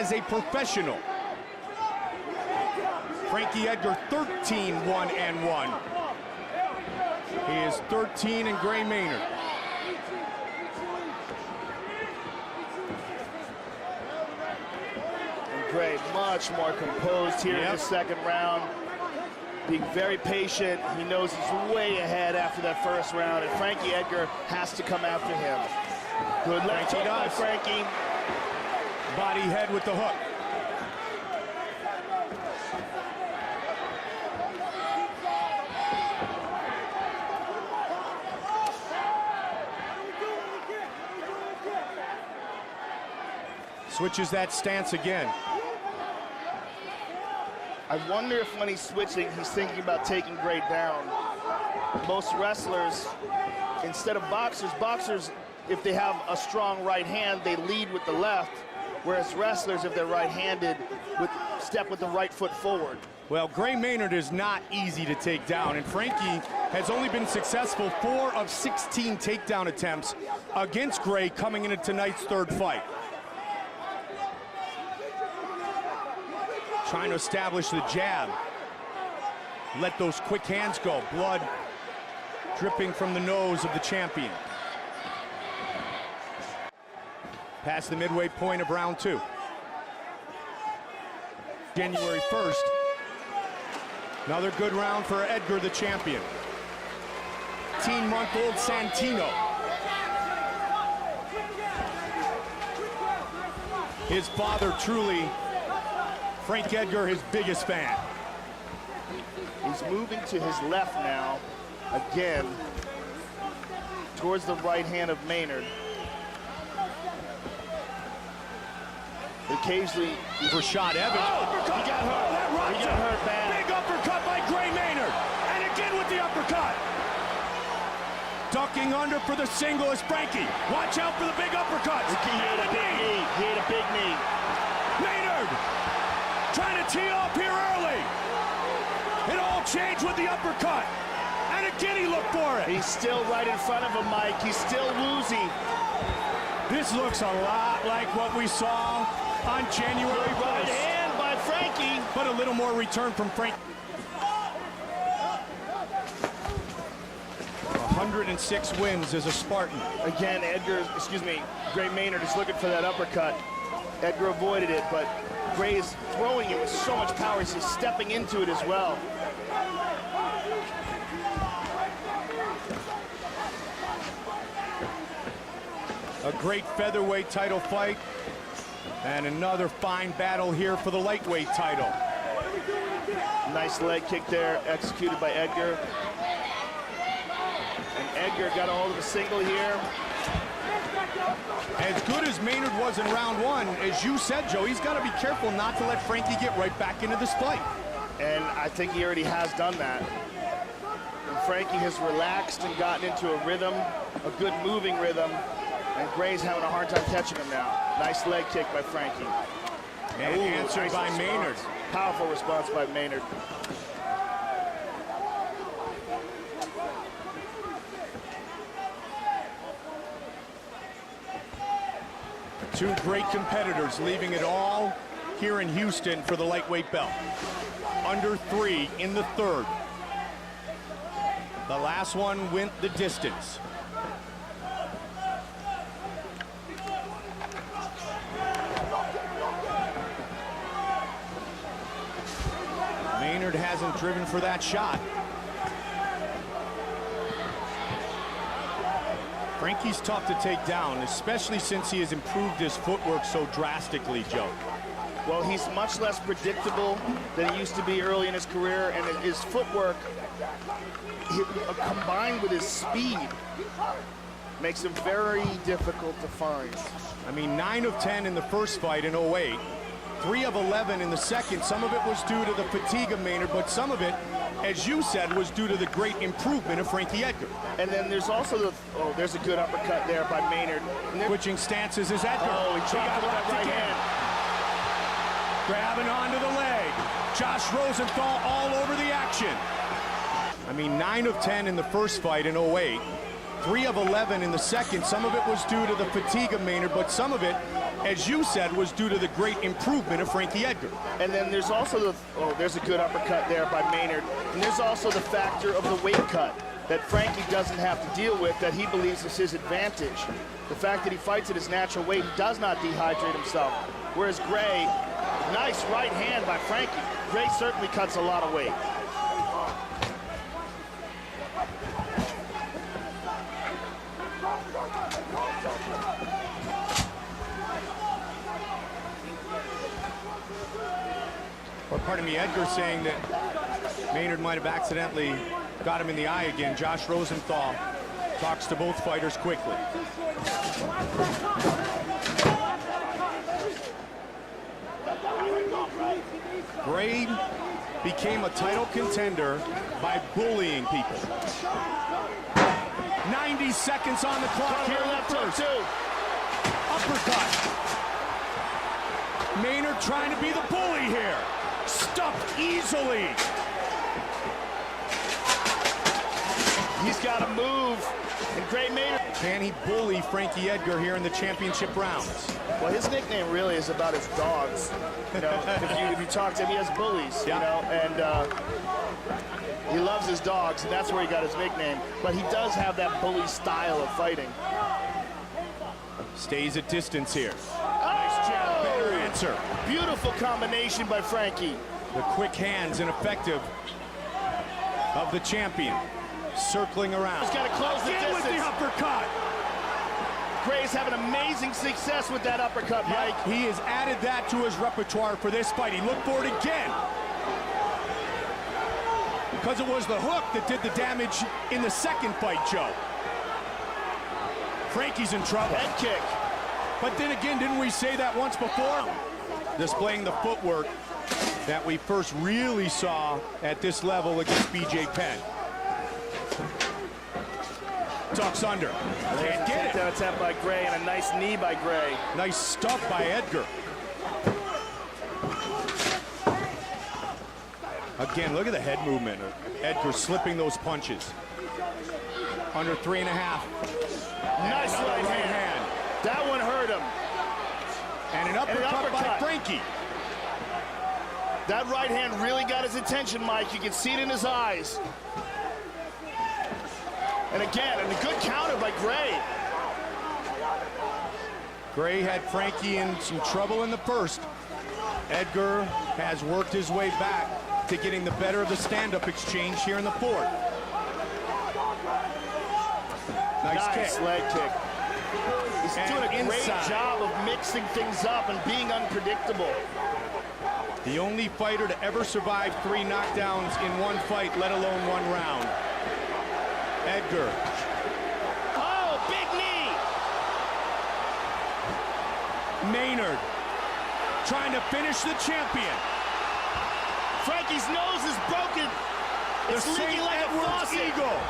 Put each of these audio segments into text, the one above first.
as a professional. Frankie Edgar, 13-1-1. He is 13 in Gray Maynard. And Gray much more composed here in the second round. Being very patient. He knows he's way ahead after that first round, and Frankie Edgar has to come after him. Good left hook by Frankie. Body head with the hook. Switches that stance again. I wonder if when he's switching, he's thinking about taking Gray down. Most wrestlers, instead of boxers, if they have a strong right hand, they lead with the left, whereas wrestlers, if they're right-handed, step with the right foot forward. Well, Gray Maynard is not easy to take down, and Frankie has only been successful 4 of 16 takedown attempts against Gray coming into tonight's third fight. Trying to establish the jab. Let those quick hands go. Blood dripping from the nose of the champion. Past the midway point of round 2. January 1st. Another good round for Edgar, the champion. 18-month-old Santino. His father truly, Frank Edgar, his biggest fan. He's moving to his left now, again, towards the right hand of Maynard. Occasionally, Rashad Evans. He got hurt. He got hurt bad. Big uppercut by Gray Maynard. And again with the uppercut. Ducking under for the single is Frankie. Watch out for the big uppercuts. He hit a big knee. He hit a big knee. Maynard trying to tee off here early. It all changed with the uppercut. And again he looked for it. He's still right in front of him, Mike. He's still woozy. This looks a lot like what we saw on January 1st. Right hand by Frankie. But a little more return from Frank. 106 wins as a Spartan. Again, Gray Maynard is looking for that uppercut. Edgar avoided it, but Gray is throwing it with so much power. He's just stepping into it as well. A great featherweight title fight. And another fine battle here for the lightweight title. Nice leg kick there, executed by Edgar. And Edgar got a hold of a single here. As good as Maynard was in round 1, as you said, Joe, he's got to be careful not to let Frankie get right back into this fight. And I think he already has done that. And Frankie has relaxed and gotten into a rhythm, a good moving rhythm. And Gray's having a hard time catching him now. Nice leg kick by Frankie. And answered nice by response. Maynard. Powerful response by Maynard. Two great competitors leaving it all here in Houston for the lightweight belt. Under 3 in the third. The last one went the distance. Maynard hasn't driven for that shot. Frankie's tough to take down, especially since he has improved his footwork so drastically, Joe. Well, he's much less predictable than he used to be early in his career, and his footwork, combined with his speed, makes him very difficult to find. I mean, 9 of 10 in the first fight in 08. 3 of 11 in the second. Some of it was due to the fatigue of Maynard, but some of it, as you said, was due to the great improvement of Frankie Edgar. And then there's also there's a good uppercut there by Maynard. Switching stances is Edgar. Oh, he dropped it with that right hand. Grabbing onto the leg. Josh Rosenthal all over the action. I mean, 9 of 10 in the first fight in 08. 3 of 11 in the second. Some of it was due to the fatigue of Maynard, but some of it, as you said, was due to the great improvement of Frankie Edgar. And then there's also the, oh, there's a good uppercut there by Maynard. And there's also the factor of the weight cut that Frankie doesn't have to deal with, that he believes is his advantage. The fact that he fights at his natural weight, he does not dehydrate himself. Whereas Gray, nice right hand by Frankie. Gray certainly cuts a lot of weight. Or pardon me, Edgar saying that Maynard might have accidentally got him in the eye again. Josh Rosenthal talks to both fighters quickly. Gray became a title contender by bullying people. 90 seconds on the clock here in the first. Uppercut. Maynard trying to be the bully here. Stuffed easily. He's got to move. And Gray Maynard. Can he bully Frankie Edgar here in the championship rounds? Well, his nickname really is about his dogs. You know, if you talk to him, he has bullies, yeah. You know, and he loves his dogs, and that's where he got his nickname. But he does have that bully style of fighting. Stays at distance here. Nice jab, better answer. Beautiful combination by Frankie. The quick hands and effective of the champion. Circling around. He's got to close the distance. With the uppercut. Gray's having amazing success with that uppercut, Mike. Yeah, he has added that to his repertoire for this fight. He looked for it again. Because it was the hook that did the damage in the second fight, Joe. Frankie's in trouble. Head kick. But then again, didn't we say that once before? Displaying the footwork that we first really saw at this level against BJ Penn. Ducks under. Can't get it. Down attempt by Gray and a nice knee by Gray. Nice stuff by Edgar. Again, look at the head movement of Edgar slipping those punches. Under 3.5. Nice right hand. That one hurt him. And an uppercut by Frankie. That right hand really got his attention, Mike. You can see it in his eyes. And again, and a good counter by Gray. Gray had Frankie in some trouble in the first. Edgar has worked his way back to getting the better of the stand-up exchange here in the fourth. Nice kick. Leg kick. He's doing a great job of mixing things up and being unpredictable. The only fighter to ever survive 3 knockdowns in one fight, let alone 1 round. Edgar. Oh, big knee! Maynard trying to finish the champion. Frankie's nose is broken. It's leaking like a faucet. Eagle.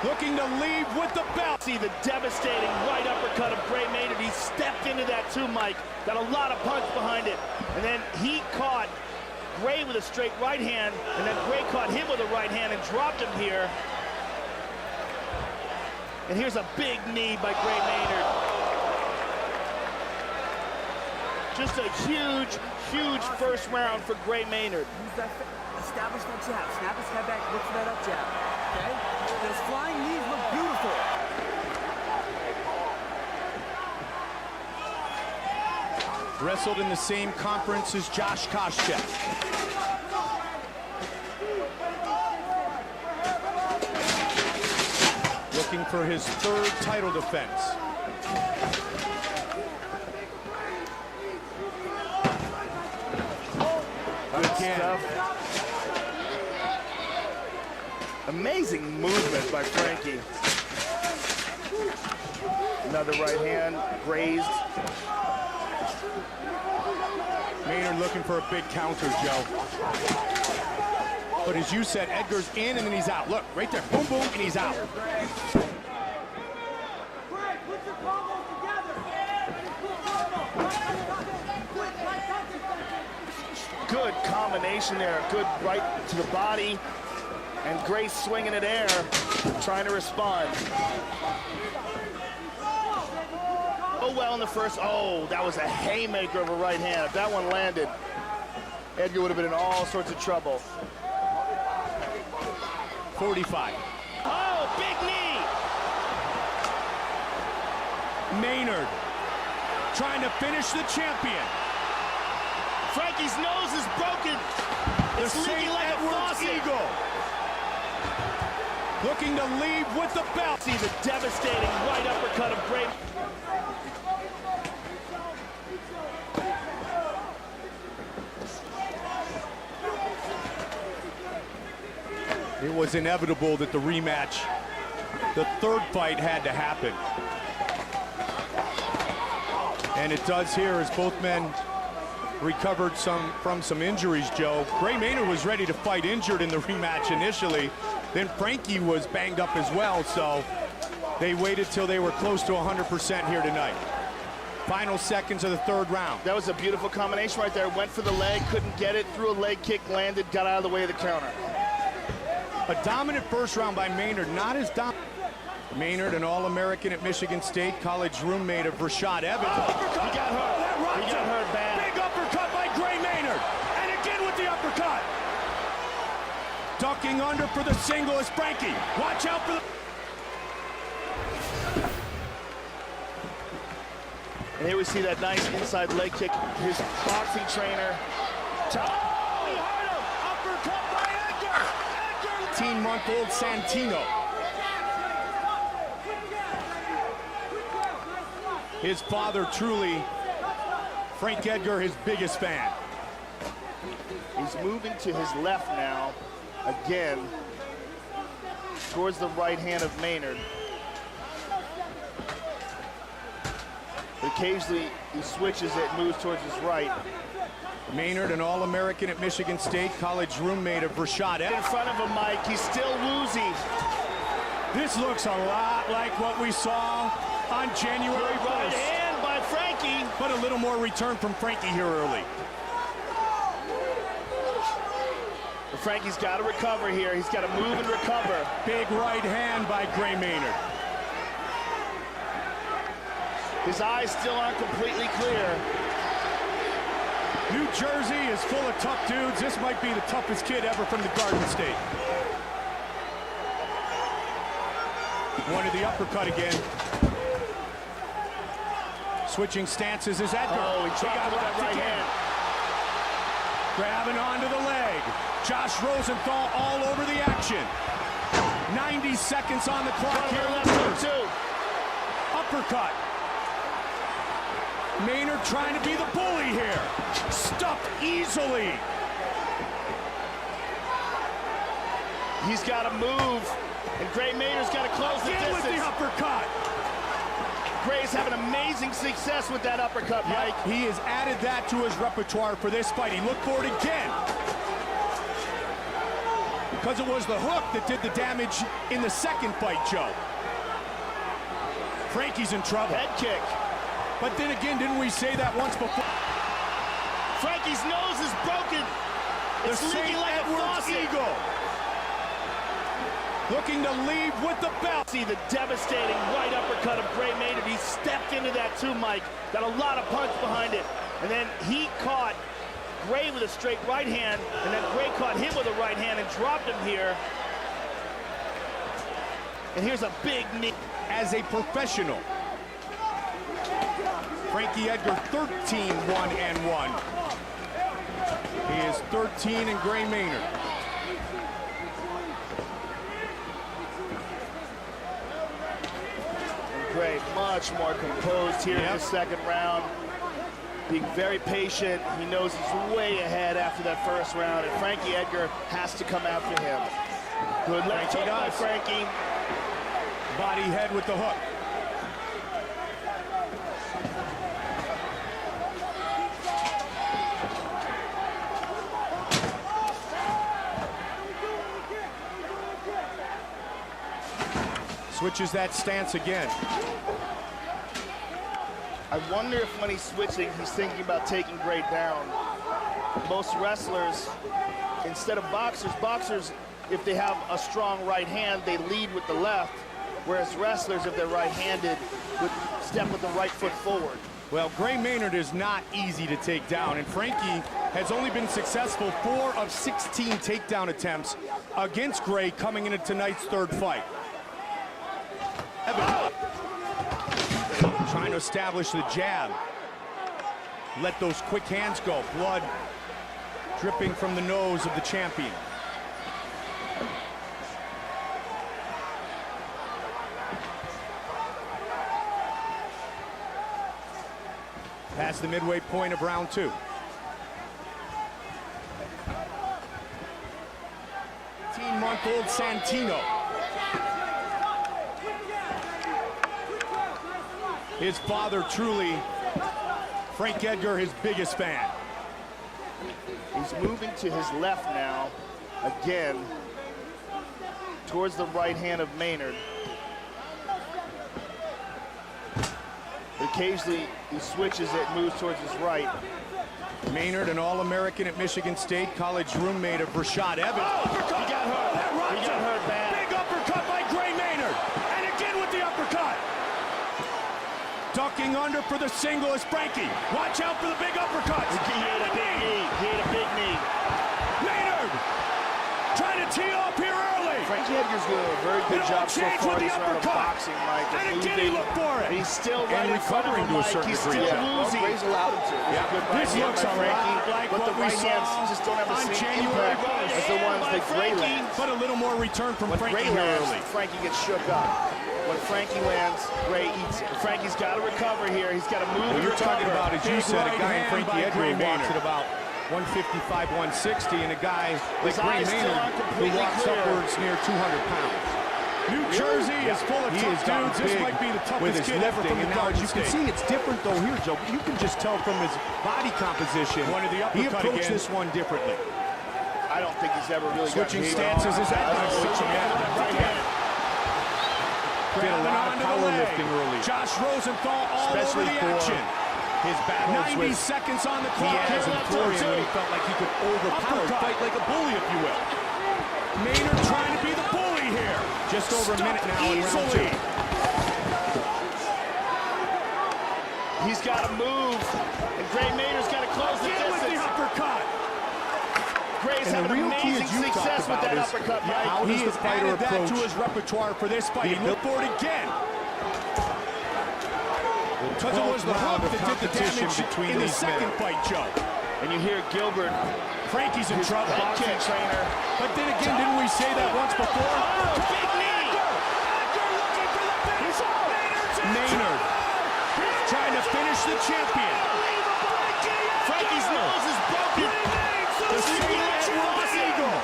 Looking to leave with the belt. See the devastating right uppercut of Gray Maynard. He stepped into that too, Mike. Got a lot of punch behind it. And then he caught Gray with a straight right hand, and then Gray caught him with a right hand and dropped him here. And here's a big knee by Gray Maynard. Just a huge, huge first round for Gray Maynard. Establish that jab. Snap his head back, look for that up jab. Okay? Those flying knees look beautiful. Wrestled in the same conference as Josh Koscheck. Looking for his 3rd title defense. Again. Amazing movement by Frankie. Another right hand, grazed. Maynard looking for a big counter, Joe. But as you said, Edgar's in and then he's out. Look, right there, boom, boom, and he's out. Good combination there, good right to the body. And Gray swinging it air, trying to respond. so well in the first. Oh, that was a haymaker of a right hand. If that one landed, Edgar would have been in all sorts of trouble. 45. Oh, big knee! Maynard trying to finish the champion. Frankie's nose is broken. It's The leaking St. like a Edward's faucet. Eagle. Looking to leave with the belt. See the devastating right uppercut of Gray. It was inevitable that the rematch, the third fight, had to happen. And it does here as both men recovered from some injuries, Joe. Gray Maynard was ready to fight injured in the rematch initially. Then Frankie was banged up as well, so they waited till they were close to 100% here tonight. Final seconds of the third round. That was a beautiful combination right there. Went for the leg, couldn't get it, threw a leg kick, landed, got out of the way of the counter. A dominant first round by Maynard, not as dominant. Maynard, an All-American at Michigan State, college roommate of Rashad Evans. He got hurt. He got hurt bad. Big uppercut by Gray Maynard. And again with the uppercut. Ducking under for the single is Frankie. Watch out for the... And here we see that nice inside leg kick. His boxing trainer. Oh, he hurt him. Uppercut by Edgar. 18-month-old Santino. His father, truly, Frank Edgar, his biggest fan. He's moving to his left now, again, towards the right hand of Maynard. Occasionally, he switches it, moves towards his right. Maynard, an All-American at Michigan State, college roommate of Rashad Evans. In front of him, Mike, he's still woozy. This looks a lot like what we saw on January 1st. Right hand by Frankie. But a little more return from Frankie here early. But Frankie's got to recover here. He's got to move and recover. Big right hand by Gray Maynard. His eyes still aren't completely clear. New Jersey is full of tough dudes. This might be the toughest kid ever from the Garden State. Wanted the uppercut again. Switching stances is Edgar. Oh, he dropped him with that right hand. Grabbing onto the leg. Josh Rosenthal all over the action. 90 seconds on the clock here. Left two. Uppercut. Maynard trying to be the bully here. Stuffed easily. He's got to move, and Gray Maynard's got to close the distance. With the uppercut. Gray's having amazing success with that uppercut, Mike. He has added that to his repertoire for this fight. He looked for it again. Because it was the hook that did the damage in the second fight, Joe. Frankie's in trouble. Head kick. But then again, didn't we say that once before? Frankie's nose is broken. It's The leaking St. like a Edward's faucet. Eagle. Looking to leave with the belt. See the devastating right uppercut of Gray Maynard. He stepped into that too, Mike. Got a lot of punch behind it. And then he caught Gray with a straight right hand, and then Gray caught him with a right hand and dropped him here. And here's a big knee. As a professional, Frankie Edgar 13-1-1. He is 13 in Gray Maynard. Gray much more composed here in the second round. Being very patient. He knows he's way ahead after that first round, and Frankie Edgar has to come after him. Good left hook by Frankie. Body head with the hook. Switches that stance again. I wonder if when he's switching, he's thinking about taking Gray down. Most wrestlers, instead of boxers, if they have a strong right hand, they lead with the left. Whereas wrestlers, if they're right-handed, would step with the right foot forward. Well, Gray Maynard is not easy to take down, and Frankie has only been successful 4 of 16 takedown attempts against Gray coming into tonight's third fight. Evan trying to establish the jab. Let those quick hands go. Blood dripping from the nose of the champion. Past the midway point of round 2. Teen-month-old Santino. His father, truly, Frank Edgar, his biggest fan. He's moving to his left now, again, towards the right hand of Maynard. Occasionally, he switches it, moves towards his right. Maynard, an All-American at Michigan State, college roommate of Rashad Evans. Oh, he got hurt. He got hurt bad. Big uppercut by Gray Maynard. And again with the uppercut. Ducking under for the single is Frankie. Watch out for the big uppercuts. He hit a big knee. He hit a big knee. Maynard trying to tee off here early. Frankie Edgar's doing a very good job so far this round of boxing, Mike. And again he looked for it. He's still right and in front of recovering him, to a certain He's degree. still losing. Gray's allowed him to. This looks a lot like but what the we right saw hands just don't have the on same January impact as the ones that Gray lands. But a little more return from When Frankie Gray here lands, early. Frankie gets shook up. When Frankie lands, Gray eats it. Frankie's got to recover here. He's got to move What and you're talking recover. about, as you said, a guy in hand Frankie by Gray Edgar walks Maynard. at about 155, 160, and a guy like His Gray eyes still Maynard aren't who completely walks clear. upwards near 200 pounds. New Jersey is full of tough dudes. This might be the toughest with his kid ever lifting, from the and now Garden as you can State. see, it's different though here, Joe. You can just tell from his body composition. He approached this one differently. I don't think he's ever really Switching got stances is that switching right hand. Did a lot of powerlifting early. Josh Rosenthal all Especially over the for action. His battles 90 with seconds on the clock. Diaz and Florian when he felt like he could overpower, fight like a bully, if you will. Maynard trying to be the bully here. Just over a minute now in round 2. He's got to move, and Gray Maynard's got to close the distance. With the uppercut. Gray's And the having real key, amazing as you success talked with that about, uppercut, is Mike. how He does has the fighter added that approach to his repertoire for this fight? He looked for it again. Because it was the hook that did the damage between in the these second men. fight, Joe. And you hear Gilbert, Frankie's in trouble. boxing trainer. But then again, didn't we say that once before? Oh, big knee! Maynard trying to finish the champion. Frankie's nose is broken. The St. Edward's Eagle.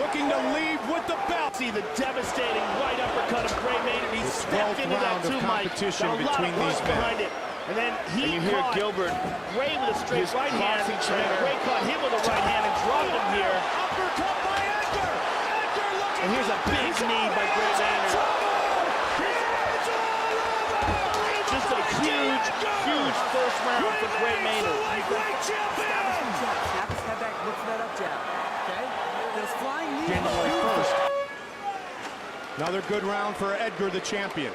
Looking to leave with the belt. See the devastating right uppercut of Gray Maynard. He stepped into that too, Mike. competition Got a lot between of these punch men. behind it. And then he you hear caught Gilbert, Gray with a straight his right hand. boxing And trainer. then Gray caught him with a right hand and dropped him here. Uppercut by Edgar. And here's a big knee by Gray Maynard. Just a huge, huge first round for Gray Maynard. Establish the jab. Snap his head back. Look for that up jab. Okay? Those flying knees. January 1st. Another good round for Edgar, the champion.